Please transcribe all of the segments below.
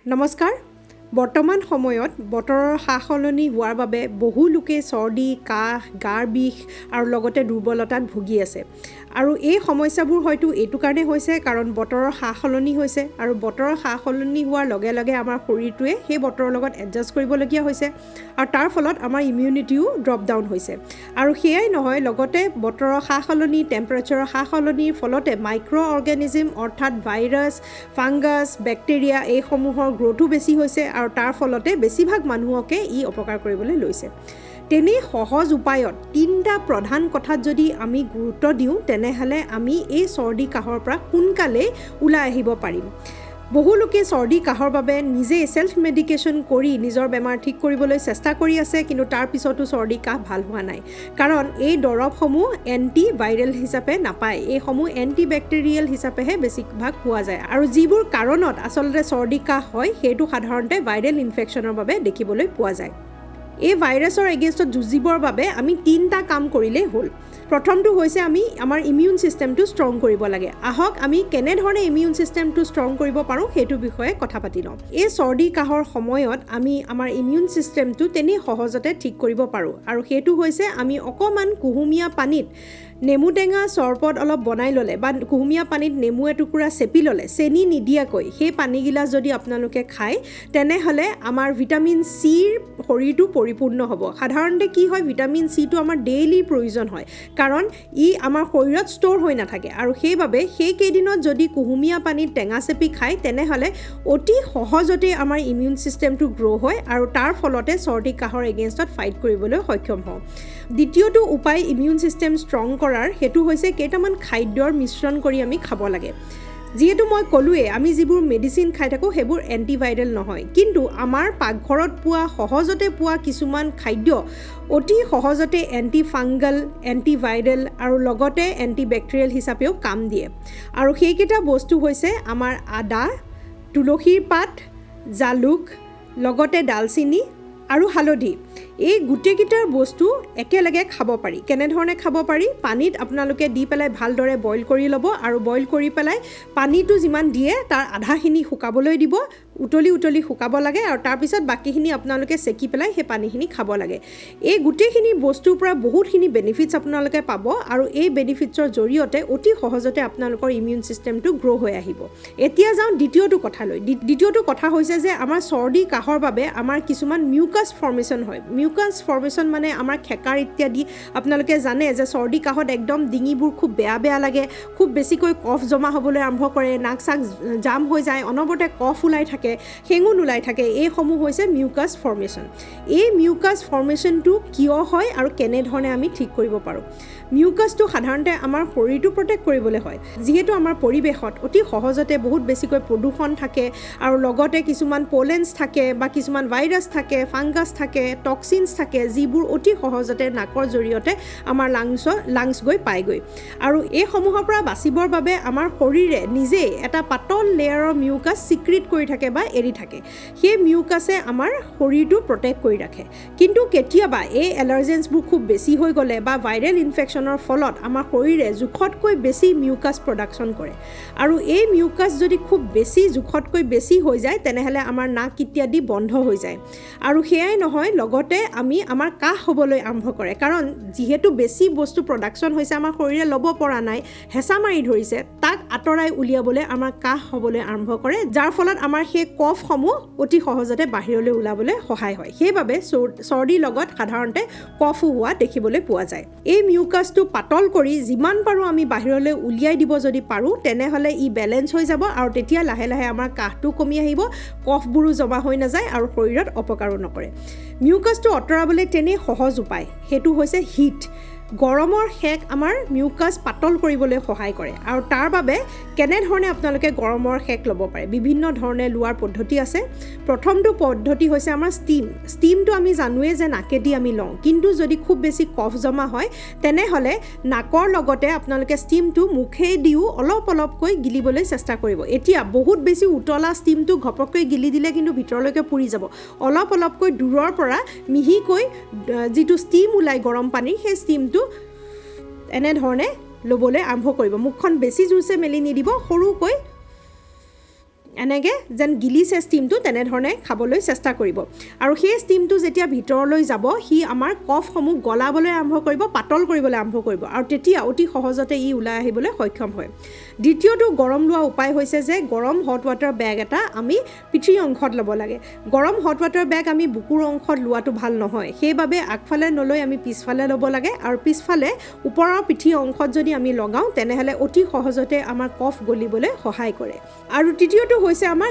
নমস্কাৰ বৰ্তমান সময়ত বতৰৰ সালসলনি হোৱাৰ বাবে বহু লোকে চৰ্দি কাহ গাৰ বিষ আৰু লগতে দুৰ্বলতাত ভুগি আছে আৰু এই সমস্যাবোৰ হয়তো এইটো কাৰণে হৈছে কাৰণ বতৰৰ সালসলনি হৈছে আৰু বতৰৰ সালসলনি হোৱাৰ লগে লগে আমাৰ শৰীৰটোৱে সেই বতৰৰ লগত এডজাষ্ট কৰিবলগীয়া হৈছে আৰু তাৰ ফলত আমাৰ ইমিউনিটিও ড্ৰপ ডাউন হৈছে আৰু সেয়াই নহয় লগতে বতৰৰ সালসলনি টেম্পাৰেচাৰৰ সালসলনিৰ ফলতে মাইক্ৰ' অৰ্গেনিজম অৰ্থাৎ ভাইৰাছ ফাংগাছ বেক্টেৰিয়া এইসমূহৰ গ্ৰথো বেছি হৈছে আৰু তাৰ ফলতে বেছিভাগ মানুহকে ই অপকাৰ কৰিবলৈ লৈছে তেনে সহজ উপায়ত তিনটা প্ৰধান কথাত যদি আমি গুৰুত্ব দিওঁ তেনেহলে আমি এই চৰ্দি কাহৰ পৰা সোনকালে ওলাই আহিব পাৰিম বহু লোকে চৰ্দি কাহৰ বাবে নিজে সেলফ মেডিকেশ্যন কৰি নিজৰ বেমাৰ ঠিক কৰিবলৈ চেষ্টা কৰি আছে কিন্তু তাৰ পিছতো চৰ্দি কাহ ভাল হোৱা নাই কাৰণ এই দৰৱসমূহ এন্টি ভাইৰেল হিচাপে নাপায় এইসমূহ এন্টি বেক্টেৰিয়েল হিচাপেহে বেছিভাগ পোৱা যায় আৰু যিবোৰ কাৰণত আচলতে চৰ্দি কাহ হয় সেইটো সাধাৰণতে ভাইৰেল ইনফেকশ্যনৰ বাবে দেখিবলৈ পোৱা যায় এই ভাইৰাছৰ এগেইনষ্টত যুঁজিবৰ বাবে আমি তিনটা কাম কৰিলেই হ'ল প্ৰথমটো হৈছে আমি আমাৰ ইমিউন সিস্টেমটো ষ্ট্ৰং কৰিব লাগে আহক আমি কেনে ধৰণে ইমিউন সিস্টেমটো ষ্ট্ৰং কৰিব পাৰোঁ সেইটো বিষয়ে কথা পাতি লওঁ এই চৰ্দি কাহৰ সময়ত আমি আমাৰ ইমিউন সিস্টেমটো তেনে সহজতে ঠিক কৰিব পাৰোঁ আৰু সেইটো হৈছে আমি অকমান কুহুমীয়া পানীত নেমু টেঙা চৰবত অলপ বনাই ল'লে বা কুহুমীয়া পানীত নেমু এটুকুৰা চেপি ল'লে চেনি নিদিয়াকৈ সেই পানীগিলাচ যদি আপোনালোকে খায় তেনেহ'লে আমাৰ ভিটামিন চিৰ শৰীৰটো পৰিপূৰ্ণ হ'ব সাধাৰণতে কি হয় ভিটামিন চিটো আমাৰ ডেইলি প্ৰয়োজন হয় কাৰণ ই আমাৰ শৰীৰত ষ্ট'ৰ হৈ নাথাকে আৰু সেইবাবে সেই কেইদিনত যদি কুহুমীয়া পানীত টেঙা চেপি খায় তেনেহ'লে অতি সহজতে আমাৰ ইমিউন ছিষ্টেমটো গ্ৰ' হয় আৰু তাৰ ফলতে চৰ্দি কাহৰ এগেইনষ্টত ফাইট কৰিবলৈ সক্ষম হওঁ দ্বিতীয়টো উপায় ইমিউন ছিষ্টেম ষ্ট্ৰং কৰাৰ সেইটো হৈছে কেইটামান খাদ্যৰ মিশ্ৰণ কৰি আমি খাব লাগে যিহেতু মই ক'লোৱে আমি যিবোৰ মেডিচিন খাই থাকোঁ সেইবোৰ এণ্টিভাইৰেল নহয় কিন্তু আমাৰ পাকঘৰত পোৱা সহজতে পোৱা কিছুমান খাদ্য অতি সহজতে এণ্টি ফাংগাল এণ্টিভাইৰেল আৰু লগতে এণ্টিবেক্টেৰিয়েল হিচাপেও কাম দিয়ে আৰু সেইকেইটা বস্তু হৈছে আমাৰ আদা তুলসীৰ পাত জালুক লগতে ডালচিনি আৰু হালধি এই গোটেইকেইটাৰ বস্তু একেলগে খাব পাৰি কেনেধৰণে খাব পাৰি পানীত আপোনালোকে দি পেলাই ভালদৰে বইল কৰি ল'ব আৰু বইল কৰি পেলাই পানীটো যিমান দিয়ে তাৰ আধাখিনি শুকাবলৈ দিব উতলি শুকাব লাগে আৰু তাৰপিছত বাকীখিনি আপোনালোকে চেকি পেলাই সেই পানীখিনি খাব লাগে এই গোটেইখিনি বস্তুৰ পৰা বহুতখিনি বেনিফিটছ আপোনালোকে পাব আৰু এই বেনিফিটছৰ জৰিয়তে অতি সহজতে আপোনালোকৰ ইমিউন ছিষ্টেমটো গ্ৰ' হৈ আহিব এতিয়া যাওঁ দ্বিতীয়টো কথালৈ দ্বিতীয়টো কথা হৈছে যে আমাৰ চৰ্দি কাহৰ বাবে আমাৰ কিছুমান মিউকাছ ফৰ্মেশ্যন হয় মিউকাছ ফৰ্মেশ্যন মানে আমাৰ খেকাৰ ইত্যাদি আপোনালোকে জানে যে চৰ্দি কাহত একদম ডিঙিবোৰ খুব বেয়া লাগে খুব বেছিকৈ কফ জমা হ'বলৈ আৰম্ভ কৰে নাক চাক জাম হৈ যায় অনবৰতে কফ ওলাই থাকে হেঙুন ওলাই থাকে এইসমূহ হৈছে মিউকাছ ফৰ্মেশ্যন এই মিউকাছ ফৰ্মেশ্যনটো কিয় হয় আৰু কেনেধৰণে আমি ঠিক কৰিব পাৰোঁ মিউকাছটো সাধাৰণতে আমাৰ শৰীৰটো প্ৰটেক্ট কৰিবলৈ হয় যিহেতু আমাৰ পৰিৱেশত অতি সহজতে বহুত বেছিকৈ প্ৰদূষণ থাকে আৰু লগতে কিছুমান পলেন্স থাকে বা কিছুমান ভাইৰাছ থাকে ফাংগাছ থাকে টক্সিনছ থাকে যিবোৰ অতি সহজতে নাকৰ জৰিয়তে আমাৰ লাংছ গৈ পায়গৈ আৰু এইসমূহৰ পৰা বাচিবৰ বাবে আমাৰ শৰীৰে নিজেই এটা পাতল লেয়াৰৰ মিউকাছ চিক্ৰিট কৰি থাকে বা এৰি থাকে সেই মিউকাছে আমাৰ শৰীৰটো প্ৰটেক্ট কৰি ৰাখে কিন্তু কেতিয়াবা এই এলাৰ্জেন্সবোৰ খুব বেছি হৈ গ'লে বা ভাইৰেল ইনফেকশ্যনৰ ফলত আমাৰ শৰীৰে জোখতকৈ বেছি মিউকাছ প্ৰডাকশ্যন কৰে আৰু এই মিউকাছ যদি খুব বেছি জোখতকৈ বেছি হৈ যায় তেনেহ'লে আমাৰ নাক ইত্যাদি বন্ধ হৈ যায় আৰু সেয়াই নহয় লগতে আমাৰ কাহ হ'বলৈ আৰম্ভ কৰে কাৰণ যিহেতু বেছি বস্তু প্ৰডাকশ্যন হৈছে আমাৰ শৰীৰে ল'ব পৰা নাই হেঁচা মাৰি ধৰিছে তাক আঁতৰাই উলিয়াবলৈ আমাৰ কাহ হ'বলৈ আৰম্ভ কৰে যাৰ ফলত আমাৰ সেই কফসমূহ অতি সহজতে বাহিৰলৈ ওলাবলৈ সহায় হয় সেইবাবে চৰ্দিৰ লগত সাধাৰণতে কফো হোৱা দেখিবলৈ পোৱা যায় এই মিউকাছটো পাতল কৰি যিমান পাৰোঁ আমি বাহিৰলৈ উলিয়াই দিব যদি পাৰোঁ তেনেহ'লে ই বেলেঞ্চ হৈ যাব আৰু তেতিয়া লাহে লাহে আমাৰ কাহটো কমি আহিব কফবোৰো জমা হৈ নাযায় আৰু শৰীৰত অপকাৰো নকৰে মিউকাছটো আঁতৰাবলৈ তেনে সহজ উপায় সেইটো হৈছে হিট গৰমৰ শেক আমাৰ মিউকাছ পাতল কৰিবলৈ সহায় কৰে আৰু তাৰ বাবে কেনেধৰণে আপোনালোকে গৰমৰ শেক ল'ব পাৰে বিভিন্ন ধৰণে লোৱাৰ পদ্ধতি আছে প্ৰথমটো পদ্ধতি হৈছে আমাৰ ষ্টিমটো আমি জানোৱে যে নাকেদি আমি লওঁ কিন্তু যদি খুব বেছি কফ জমা হয় তেনেহ'লে নাকৰ লগতে আপোনালোকে ষ্টিমটো মুখেদিও অলপকৈ গিলিবলৈ চেষ্টা কৰিব এতিয়া বহুত বেছি উতলা ষ্টিমটো ঘপককৈ গিলি দিলে কিন্তু ভিতৰলৈকে পুৰি যাব অলপকৈ দূৰৰ পৰা মিহিকৈ যিটো ষ্টিম ওলাই গৰম পানীৰ সেই ষ্টিমটো এনেধৰণে ল'বলৈ আৰম্ভ কৰিব মুখখন বেছি জোৰছে মেলি নিদিব সৰুকৈ এনেকৈ যেন গিলিছে ষ্টিমটো তেনেধৰণে খাবলৈ চেষ্টা কৰিব আৰু সেই ষ্টিমটো যেতিয়া ভিতৰলৈ যাব সি আমাৰ কফসমূহ গলাবলৈ আৰম্ভ কৰিব পাতল কৰিবলৈ আৰম্ভ কৰিব আৰু তেতিয়া অতি সহজতে ই ওলাই আহিবলৈ সক্ষম হয় দ্বিতীয়টো গৰম লোৱা উপায় হৈছে যে গৰম হট ৱাটাৰ বেগ এটা আমি পিঠিৰ অংশত ল'ব লাগে গৰম হট ৱাটাৰ বেগ আমি বুকুৰ অংশত লোৱাটো ভাল নহয় সেইবাবে আগফালে নলৈ আমি পিছফালে ল'ব লাগে আৰু পিছফালে ওপৰৰ পিঠিৰ অংশত যদি আমি লগাওঁ তেনেহ'লে অতি সহজতে আমাৰ কফ গলিবলৈ সহায় কৰে আৰু তৃতীয়টো হৈছে আমাৰ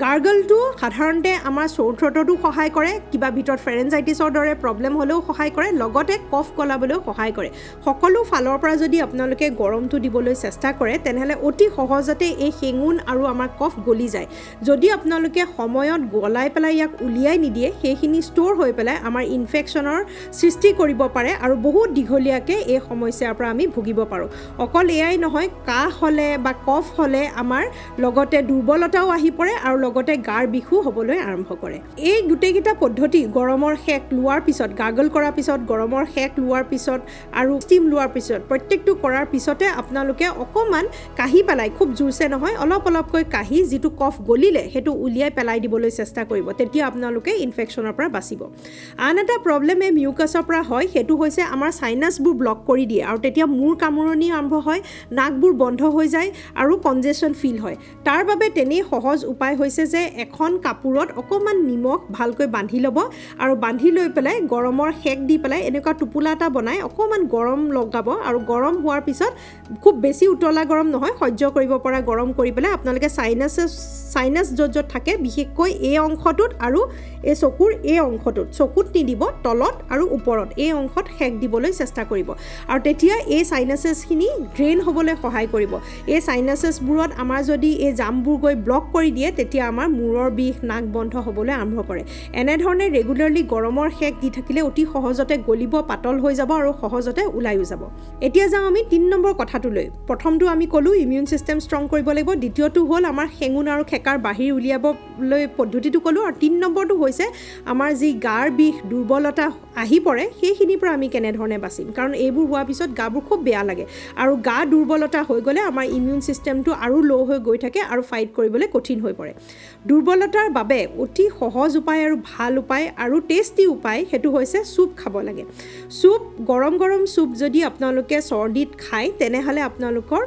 গাৰ্গলটো সাধাৰণতে আমাৰ চ'ৰ থ্ৰ'টতো সহায় কৰে কিবা ভিতৰত ফেৰেঞ্জাইটিছৰ দৰে প্ৰব্লেম হ'লেও সহায় কৰে লগতে কফ গলাবলৈও সহায় কৰে সকলো ফালৰ পৰা যদি আপোনালোকে গৰমটো দিবলৈ চেষ্টা কৰে তেনেহ'লে অতি সহজতে এই শেঙুন আৰু আমাৰ কফ গলি যায় যদি আপোনালোকে সময়ত গলাই পেলাই ইয়াক উলিয়াই নিদিয়ে সেইখিনি ষ্ট'ৰ হৈ পেলাই আমাৰ ইনফেকশ্যনৰ সৃষ্টি কৰিব পাৰে আৰু বহুত দীঘলীয়াকৈ এই সমস্যাৰ পৰা আমি ভুগিব পাৰোঁ অকল এয়াই নহয় কাহ হ'লে বা কফ হ'লে আমাৰ লগতে দুৰ্বলতাও আহি পৰে আৰু লগতে গাৰ বিষো হ'বলৈ আৰম্ভ কৰে এই গোটেইকেইটা পদ্ধতি গৰমৰ শেক লোৱাৰ পিছত গাৰ্গল কৰাৰ পিছত গৰমৰ শেক লোৱাৰ পিছত আৰু ষ্টিম লোৱাৰ পিছত প্ৰত্যেকটো কৰাৰ পিছতে আপোনালোকে অকণমান কাহি পেলাই খুব জোৰছে নহয় অলপ অলপকৈ কাহি যিটো কফ গলিলে সেইটো উলিয়াই পেলাই দিবলৈ চেষ্টা কৰিব তেতিয়া আপোনালোকে ইনফেকশ্যনৰ পৰা বাচিব আন এটা প্ৰব্লেম এই মিউকাছৰ পৰা হয় সেইটো হৈছে আমাৰ চাইনাছবোৰ ব্লক কৰি দিয়ে আৰু তেতিয়া মূৰ কামোৰণি আৰম্ভ হয় নাকবোৰ বন্ধ হৈ যায় আৰু কনজেশ্যন ফিল হয় তাৰ বাবে তেনেই সহজ উপায় হৈছে যে এখন কাপোৰত অকণমান নিমখ ভালকৈ বান্ধি ল'ব আৰু বান্ধি লৈ পেলাই গৰমৰ শেক দি পেলাই এনেকুৱা টোপোলা এটা বনাই অকণমান গৰম লগাব আৰু গৰম হোৱাৰ পিছত খুব বেছি উতলা গৰম নহয় সহ্য কৰিব পৰা গৰম কৰি পেলাই আপোনালোকে চাইনাছ য'ত থাকে বিশেষকৈ এই অংশটোত আৰু এই চকুৰ এই অংশটোত চকুত নিদিব তলত আৰু ওপৰত এই অংশত শেক দিবলৈ চেষ্টা কৰিব আৰু তেতিয়া এই চাইনাছেছখিনি ড্ৰেইন হ'বলৈ সহায় কৰিব এই চাইনাছেছবোৰত আমাৰ যদি এই জামবোৰ গৈ ব্লক কৰি দিয়ে তেতিয়া আমাৰ মূৰৰ বিষ নাক বন্ধ হ'বলৈ আৰম্ভ কৰে এনেধৰণে ৰেগুলাৰলি গৰমৰ শেক দি থাকিলে অতি সহজতে গলিব পাতল হৈ যাব আৰু সহজতে ওলাইও যাব এতিয়া যাওঁ আমি 3 নম্বৰ কথাটোলৈ প্ৰথমটো আমি ক'লোঁ ইমিউন ছিষ্টেম ষ্ট্ৰং কৰিব লাগিব দ্বিতীয়টো হ'ল আমাৰ শেঙুন আৰু খেকাৰ বাহিৰ উলিয়াবলৈ পদ্ধতিটো ক'লোঁ আৰু 3 নম্বৰটো হৈছে আমাৰ যি গাৰ বিষ দুৰ্বলতা আহি পৰে সেইখিনিৰ পৰা আমি কেনেধৰণে বাচিম কাৰণ এইবোৰ হোৱাৰ পিছত গাবোৰ খুব বেয়া লাগে আৰু গা দুৰ্বলতা হৈ গ'লে আমাৰ ইমিউন ছিষ্টেমটো আৰু ল' হৈ গৈ থাকে আৰু ফাইট কৰিবলৈ কঠিন হৈ পৰে দুৰ্বলতাৰ বাবে অতি সহজ উপায় আৰু ভাল উপায় আৰু টেষ্টি উপায় সেইটো হৈছে চুপ খাব লাগে চুপ গৰম চুপ যদি আপোনালোকে চৰ্দিত খায় তেনেহ'লে আপোনালোকৰ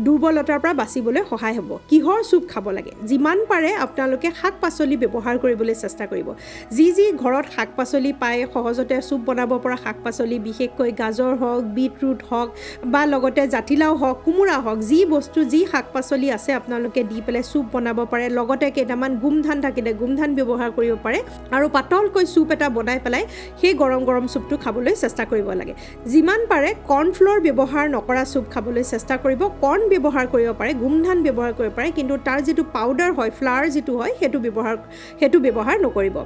দুৰ্বলতাৰ পৰা বাচিবলৈ সহায় হ'ব কিহৰ চুপ খাব লাগে যিমান পাৰে আপোনালোকে শাক পাচলি ব্যৱহাৰ কৰিবলৈ চেষ্টা কৰিব যি ঘৰত শাক পাচলি পায় সহজতে চুপ বনাব পৰা শাক পাচলি বিশেষকৈ গাজৰ হওক বিটৰুট হওক বা লগতে জাতিলাও হওক কোমোৰা হওক যি বস্তু যি শাক পাচলি আছে আপোনালোকে দি পেলাই চুপ বনাব পাৰে লগতে কেইটামান গোমধান থাকিলে গোমধান ব্যৱহাৰ কৰিব পাৰে আৰু পাতলকৈ চুপ এটা বনাই পেলাই সেই গৰম চুপটো খাবলৈ চেষ্টা কৰিব লাগে যিমান পাৰে কৰ্ণফ্ল'ৰ ব্যৱহাৰ নকৰা চুপ খাবলৈ চেষ্টা কৰিব কৰ্ণ ব্যৱহাৰ কৰিব পাৰে গোমধান ব্যৱহাৰ কৰিব পাৰে কিন্তু তাৰ যিটো পাউডাৰ হয় ফ্লাৱাৰ যিটো হয় সেইটো ব্যৱহাৰ নকৰিব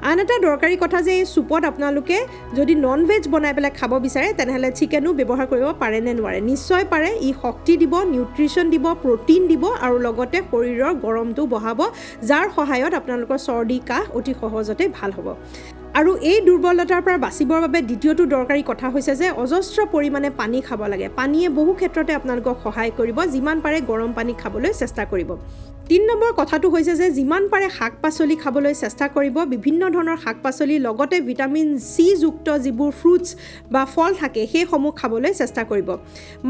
আন এটা দৰকাৰী কথা যে এই চুপত আপোনালোকে যদি নন ভেজ বনাই পেলাই খাব বিচাৰে তেনেহ'লে চিকেনো ব্যৱহাৰ কৰিব পাৰে নে নোৱাৰে নিশ্চয় পাৰে ই শক্তি দিব নিউট্ৰিশ্যন দিব প্ৰ'টিন দিব আৰু লগতে শৰীৰৰ গৰমটো বঢ়াব যাৰ সহায়ত আপোনালোকৰ চৰ্দি কাহ অতি সহজতে ভাল হ'ব আৰু এই দুৰ্বলতাৰ পৰা বাচিবৰ বাবে দ্বিতীয়টো দৰকাৰী কথা হৈছে যে অজস্ৰ পৰিমাণে পানী খাব লাগে পানীয়ে বহু ক্ষেত্ৰতে আপোনালোকক সহায় কৰিব যিমান পাৰে গৰম পানী খাবলৈ চেষ্টা কৰিব 3 নম্বৰ কথাটো হৈছে যে যিমান পাৰে শাক পাচলি খাবলৈ চেষ্টা কৰিব বিভিন্ন ধৰণৰ শাক পাচলি লগতে ভিটামিন চি যুক্ত যিবোৰ ফ্ৰুটছ বা ফল থাকে সেইসমূহ খাবলৈ চেষ্টা কৰিব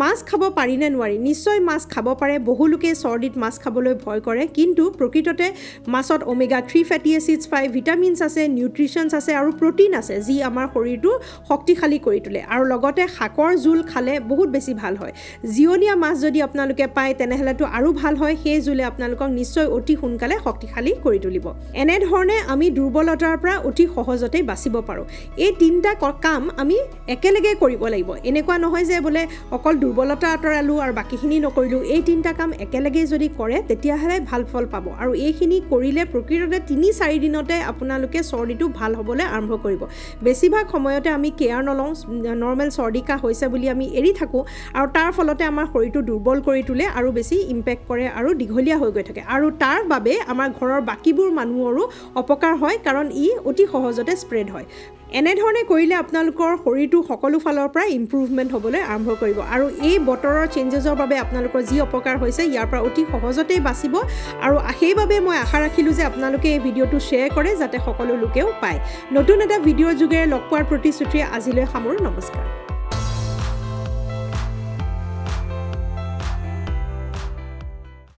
মাছ খাব পাৰি নে নোৱাৰি নিশ্চয় মাছ খাব পাৰে বহু লোকে চৰ্দিত মাছ খাবলৈ ভয় কৰে কিন্তু প্ৰকৃততে মাছত ওমেগা 3 ফেটি এচিডছ পায় ভিটামিনছ আছে নিউট্ৰিশ্যনছ আছে আৰু প্ৰ'টিন আছে যি আমাৰ শৰীৰটো শক্তিশালী কৰি তোলে আৰু লগতে শাকৰ জোল খালে বহুত বেছি ভাল হয় জিয়নীয়া মাছ যদি আপোনালোকে পায় তেনেহ'লেতো আৰু ভাল হয় সেই জোলে আপোনালোকক নিশ্চয় অতি সোনকালে শক্তিশালী কৰি তুলিব এনেধৰণে আমি দুৰ্বলতাৰ পৰা অতি সহজতে বাচিব পাৰোঁ এই 3টা কাম আমি একেলগে কৰিব লাগিব এনেকুৱা নহয় যে বোলে অকল দুৰ্বলতা আঁতৰালোঁ আৰু বাকীখিনি নকৰিলোঁ এই 3টা কাম একেলগে যদি কৰে তেতিয়াহ'লে ভাল ফল পাব আৰু এইখিনি কৰিলে প্ৰকৃততে 3-4 দিনতে আপোনালোকে চৰ্দিটো ভাল হ'বলৈ আৰম্ভ কৰিব বেছিভাগ সময়তে আমি কেয়াৰ নলওঁ নৰ্মেল চৰ্দি কাহ হৈছে বুলি আমি এৰি থাকোঁ আৰু তাৰ ফলতে আমাৰ শৰীৰটো দুৰ্বল কৰি তোলে আৰু বেছি ইম্পেক্ট কৰে আৰু দীঘলীয়া হৈ গৈ থাকে আৰু তাৰ বাবে আমাৰ ঘৰৰ বাকীবোৰ মানুহৰো অপকাৰ হয় কাৰণ ই অতি সহজতে স্প্ৰেড হয় এনেধৰণে কৰিলে আপোনালোকৰ শৰীৰটো সকলো ফালৰ পৰা ইম্প্ৰুভমেণ্ট হ'বলৈ আৰম্ভ কৰিব আৰু এই বতৰৰ চেঞ্জেছৰ বাবে আপোনালোকৰ যি অপকাৰ হৈছে ইয়াৰ পৰা অতি সহজতেই বাচিব আৰু সেইবাবে মই আশা ৰাখিলোঁ যে আপোনালোকে এই ভিডিঅ'টো শ্বেয়াৰ কৰে যাতে সকলো লোকেও পায় নতুন এটা ভিডিঅ'ৰ যোগেৰে লগ পোৱাৰ প্ৰতিশ্ৰুতিৰে আজিলৈ সামৰোঁ নমস্কাৰ